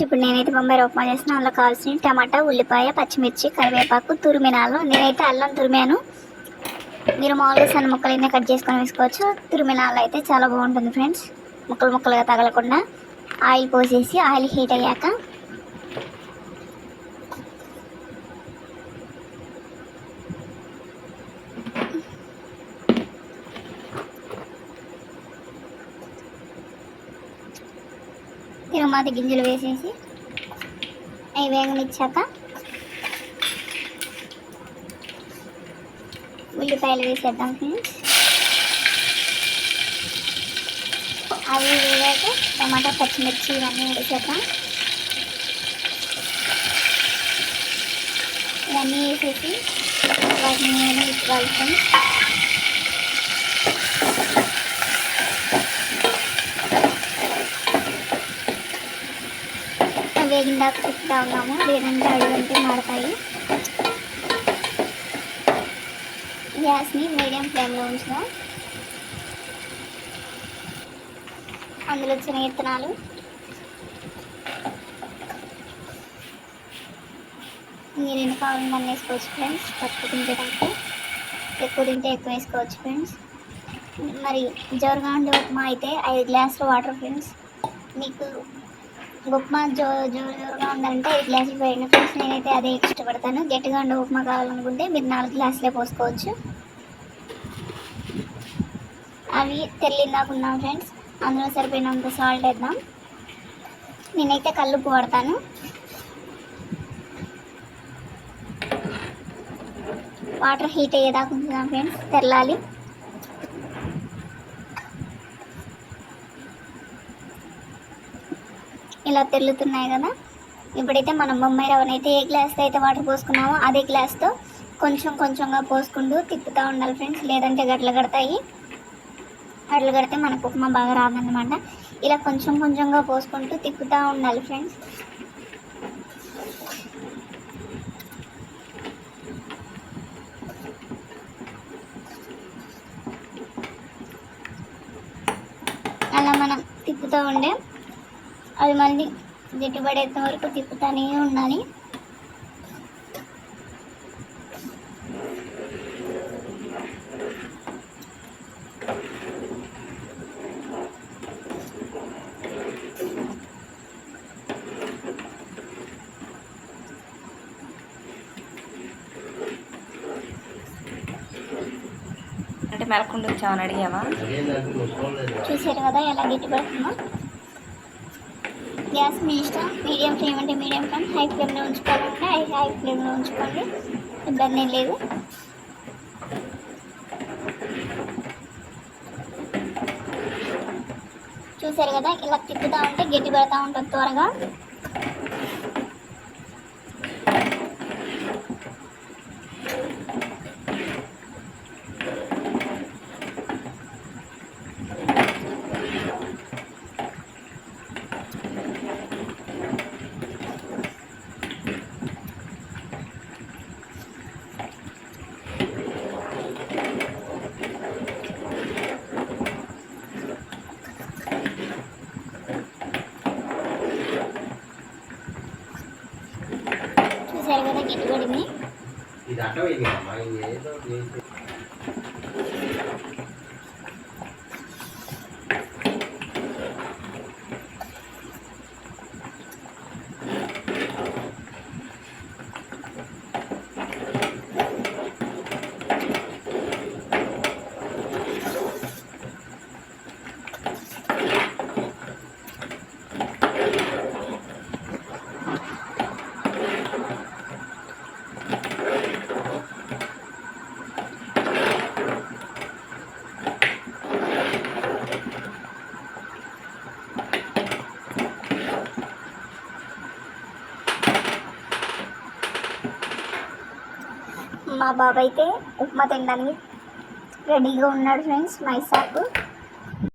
ఇప్పుడు నేనైతే బొంబాయి ఉప్మా చేస్తున్నాను. అందులో కావాల్సిన టమాటా, ఉల్లిపాయ, పచ్చిమిర్చి, కరివేపాకు, తురిమినాలు. నేనైతే అల్లం తురిమాను. మీరు మామూలుగా సన్న ముక్కలైనా కట్ చేసుకొని వేసుకోవచ్చు. తురిమినాలు అయితే చాలా బాగుంటుంది ఫ్రెండ్స్, ముక్కలు ముక్కలుగా తగలకుండా. ఆయిల్ పోసేసి ఆయిల్ హీట్ అయ్యాక తిరుమాతి గింజలు వేసేసి అవి వేగనిచ్చాక ఉల్లిపాయలు వేసేద్దాం ఫ్రెండ్స్. అవి వేగాక టమాటా, పచ్చిమిర్చి ఇవన్నీ వేసేద్దాం. ఇవన్నీ వేసేసి వాటిని వేసుకోవాలి ఫ్రెండ్స్. వేగిందాక తిప్పుతా ఉన్నాము, లేదంటే అడుగంటే మాడతాయి. గ్యాస్ని మీడియం ఫ్లేమ్లో ఉంచుదాం. అందులో శనగిత్తనాలు, మీరు ఎన్ని కావాలని అన్నీ వేసుకోవచ్చు ఫ్రెండ్స్. తక్కువ తింటే తక్కువ, ఎక్కువ తింటే ఎక్కువ వేసుకోవచ్చు ఫ్రెండ్స్. మరి జోరుగా ఉండే ఉప్మా అయితే 5 గ్లాసులు వాటర్ ఫ్రెండ్స్. మీకు ఉప్మా జోరుగా ఉండాలంటే 5 గ్లాసులు పోయిన ఫ్రెండ్స్. నేనైతే అదే ఇష్టపడతాను. గట్టిగా ఉండే ఉప్మా కావాలనుకుంటే మీరు 4 గ్లాసులే పోసుకోవచ్చు. అవి తెల్లిందాకున్నాం ఫ్రెండ్స్. అందులో సరిపోయినంత సాల్ట్ వేద్దాం. నేనైతే కల్లుప్పు వాడతాను. వాటర్ హీట్ అయ్యేదాకా ఉంచుదాం ఫ్రెండ్స్, తెల్లాలి. ఇలా తెల్లుతున్నాయి కదా. ఇప్పుడైతే మనం బొంబాయి రవ్వనైతే ఏ గ్లాస్తో అయితే వాటర్ పోసుకున్నామో అదే గ్లాస్తో కొంచెం కొంచెంగా పోసుకుంటూ తిప్పుతూ ఉండాలి ఫ్రెండ్స్. లేదంటే గడ్డలు కడతాయి. గడ్డలు కడితే మనకు ఉప్మా బాగా రాదన్నమాట. ఇలా కొంచెం కొంచెంగా పోసుకుంటూ తిప్పుతూ ఉండాలి ఫ్రెండ్స్. అలా మనం తిప్పుతూ ఉండే అది మళ్ళీ గట్టిపడేంత వరకు తిప్పుతూనే ఉండాలి. అంటే మెలకుండా వచ్చామని అడిగావా? చూసారు కదా ఎలా గట్టిపడుతుందో. గ్యాస్ మీ ఇష్టం. మీడియం ఫ్లేమ్ అంటే మీడియం ఫ్లేమ్, హై ఫ్లేమ్లో ఉంచుకోవాలంటే హై ఫ్లేమ్లో ఉంచుకోండి, ఇబ్బంది ఏం లేదు. చూసారు కదా ఇలా తిప్పుతూ ఉంటే గట్టి పడుతూ ఉంటుంది త్వరగా. చూసారు కదా గట్టిపడింది. మా బాబు అయితే ఉప్మా తినడానికి రెడీగా ఉన్నాడు ఫ్రెండ్స్. మైసాకు